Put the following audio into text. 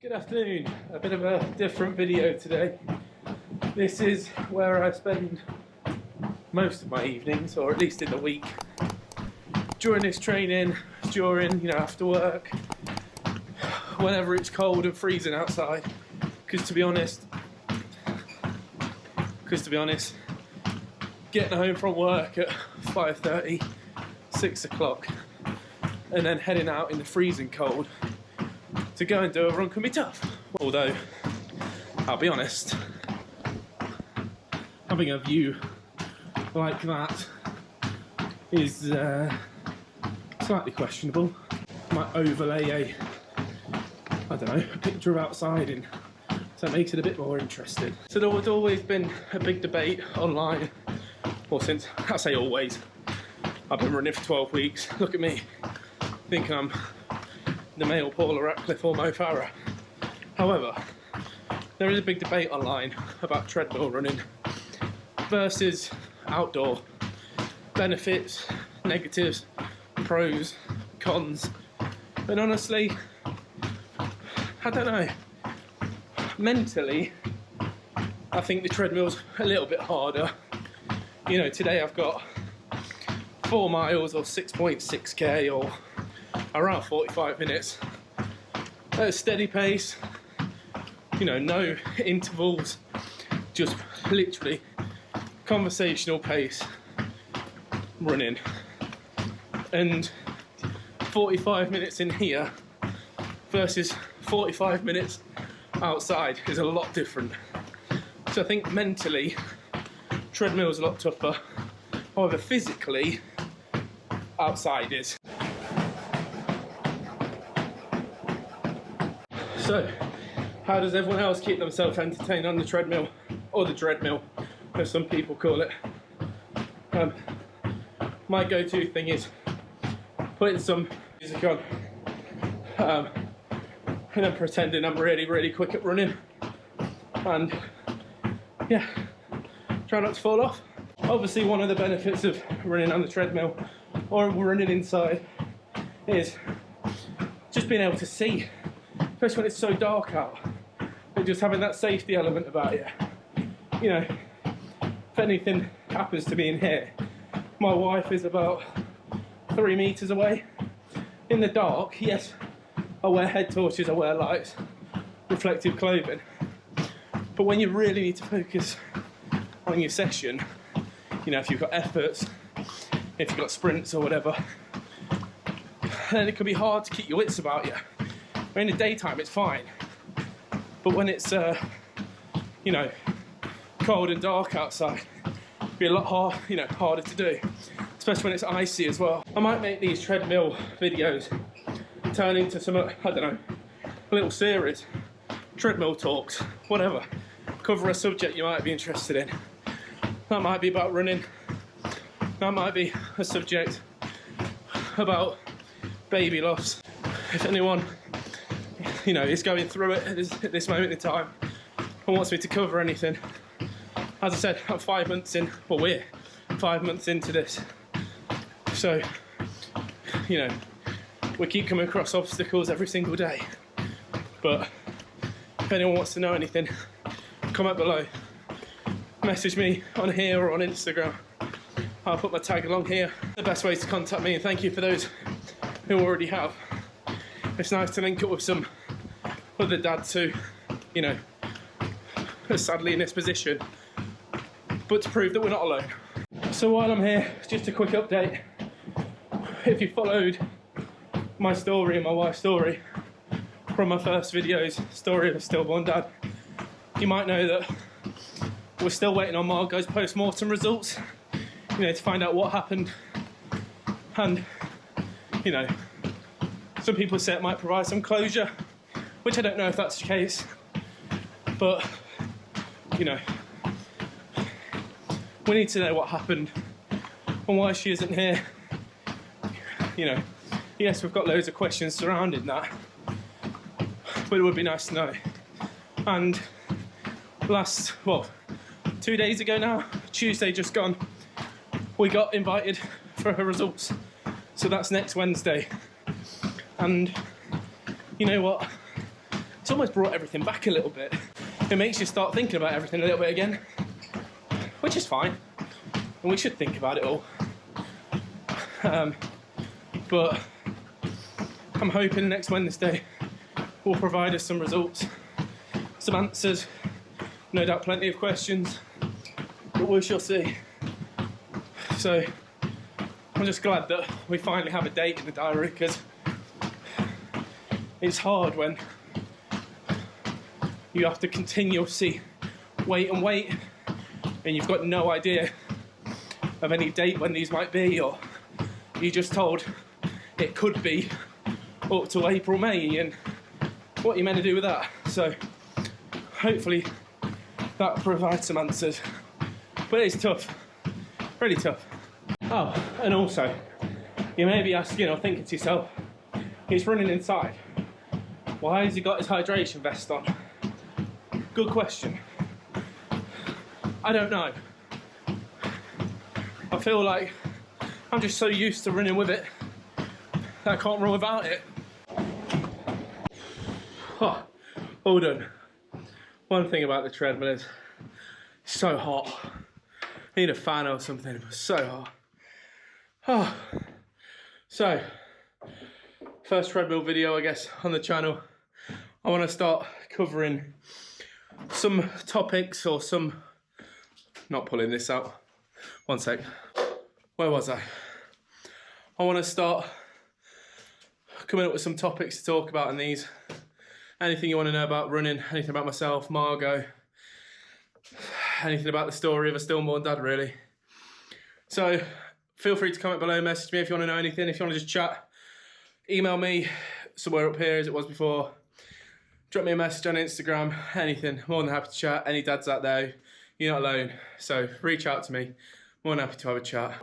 Good afternoon, a bit of a different video today. This is where I spend most of my evenings, or at least in the week, during this training, during, after work, whenever it's cold and freezing outside. Because to be honest, getting home from work at 5:30, 6 o'clock, and then heading out in the freezing cold to go and do a run can be tough. Although, I'll be honest, having a view like that is slightly questionable. Might overlay a picture of outside in, so it makes it a bit more interesting. So there has always been a big debate online, or since, I say always, I've been running for 12 weeks. Look at me, thinking I'm the male Paula Ratcliffe or Mo Farah. However, there is a big debate online about treadmill running versus outdoor. Benefits, negatives, pros, cons. And honestly, I don't know. Mentally, I think the treadmill's a little bit harder. Today I've got 4 miles or 6.6k or around 45 minutes at a steady pace, no intervals, just literally conversational pace running. And 45 minutes in here versus 45 minutes outside is a lot different. So I think mentally, treadmill's a lot tougher. However, physically, outside is. So, how does everyone else keep themselves entertained on the treadmill, or the treadmill, as some people call it? My go-to thing is putting some music on, and then pretending I'm really, really quick at running, and yeah, try not to fall off. Obviously, one of the benefits of running on the treadmill or running inside is just being able to see, especially when it's so dark out, and just having that safety element about you. If anything happens to me in here, my wife is about 3 meters away. In the dark, yes, I wear head torches, I wear lights, reflective clothing, but when you really need to focus on your session, if you've got efforts, if you've got sprints or whatever, then it can be hard to keep your wits about you. In the daytime it's fine, but when it's cold and dark outside, it'd be a lot harder to do, especially when it's icy as well. I might make these treadmill videos turn into some, a little series, Treadmill Talks, whatever. Cover a subject you might be interested in. That might be about running. That might be a subject about baby loss. If anyone, is going through it at this moment in time and wants me to cover anything, as I said, I'm 5 months in, well, we're 5 months into this. So, we keep coming across obstacles every single day. But if anyone wants to know anything, comment below. Message me on here or on Instagram. I'll put my tag along here. The best way to contact me, and thank you for those who already have. It's nice to link up with some other dads who, are sadly in this position, but to prove that we're not alone. So while I'm here, just a quick update. If you followed my story and my wife's story from my first videos, story of a stillborn dad, you might know that we're still waiting on Margot's post-mortem results, to find out what happened. And, some people say it might provide some closure, which I don't know if that's the case. But, we need to know what happened and why she isn't here. Yes, we've got loads of questions surrounding that, but it would be nice to know. And 2 days ago now, Tuesday just gone, we got invited for her results. So that's next Wednesday. And you know what? it's almost brought everything back a little bit. It makes you start thinking about everything a little bit again, which is fine, and we should think about it all. But I'm hoping next Wednesday will provide us some results, some answers, no doubt plenty of questions, but we shall see. So I'm just glad that we finally have a date in the diary, because it's hard when you have to continuously wait and wait, and you've got no idea of any date when these might be, or you're just told it could be up to April, May, and what are you meant to do with that? So hopefully that provides some answers, but it's tough, really tough. Oh, and also, you may be asking or thinking to yourself, he's running inside, why has he got his hydration vest on? Good question. I don't know. I feel like I'm just so used to running with it that I can't run without it. Oh, all done. One thing about the treadmill is it's so hot. I need a fan or something, it's so hot. Oh. So, first treadmill video, I guess, on the channel. I want to start covering some topics or some... Not pulling this out. One sec. Where was I? I want to start coming up with some topics to talk about in these. Anything you want to know about running, anything about myself, Margot, anything about the story of a stillborn dad, really. So feel free to comment below, message me if you want to know anything, if you want to just chat. Email me somewhere up here as it was before. Drop me a message on Instagram, anything. More than happy to chat. Any dads out there, you're not alone. So reach out to me. More than happy to have a chat.